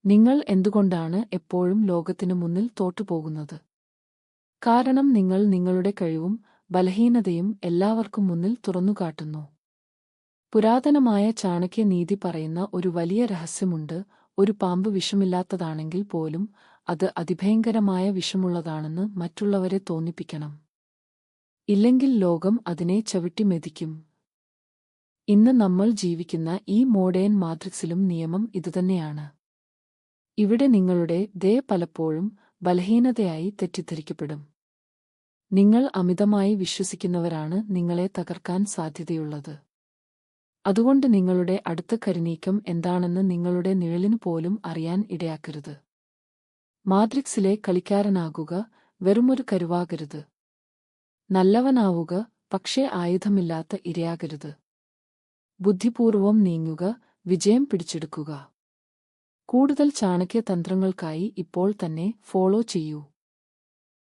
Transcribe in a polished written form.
നിങ്ങൾ എന്തുകൊണ്ടാണ് എപ്പോഴും ലോകത്തിനു മുന്നിൽ തോറ്റുപോകുന്നത്? കാരണം നിങ്ങൾ നിങ്ങളുടെ കഴിവും ബലഹീനതയും എല്ലാവർക്കും മുന്നിൽ തുറന്നുകാട്ടുന്നു. പുരാതനമായ ചാണക്യ നീതി പറയുന്ന ഒരു വലിയ രഹസ്യമുണ്ട്: ഒരു പാമ്പ് വിഷമില്ലാത്തതാണെങ്കിൽ പോലും അത് അതിഭയങ്കരമായ വിഷമുള്ളതാണെന്ന് മറ്റുള്ളവരെ തോന്നിപ്പിക്കണം. ഇല്ലെങ്കിൽ ലോകം അതിനെ ചവിട്ടി മെതിക്കും. ഇന്ന് നമ്മൾ ജീവിക്കുന്ന ഈ മോഡേൺ മാട്രിക്സിലും നിയമം ഇതുതന്നെയാണ്. ഇവിടെ നിങ്ങളുടെ ദയ പലപ്പോഴും ബലഹീനതയായി തെറ്റിദ്ധരിക്കപ്പെടും. നിങ്ങൾ അമിതമായി വിശ്വസിക്കുന്നവരാണ് നിങ്ങളെ തകർക്കാൻ സാധ്യതയുള്ളത്. അതുകൊണ്ട് നിങ്ങളുടെ അടുത്ത കരുനീക്കം എന്താണെന്ന് നിങ്ങളുടെ നിഴലിനു പോലും അറിയാൻ ഇടയാക്കരുത്. മാട്രിക്സിലെ കളിക്കാരനാകുക, വെറുമൊരു കരുവാകരുത്. നല്ലവനാവുക, പക്ഷേ ആയുധമില്ലാത്ത ഇരയാകരുത്. ബുദ്ധിപൂർവം നീങ്ങുക, വിജയം പിടിച്ചെടുക്കുക. കൂടുതൽ ചാണക്യ തന്ത്രങ്ങൾക്കായി ഇപ്പോൾ തന്നെ ഫോളോ ചെയ്യൂ.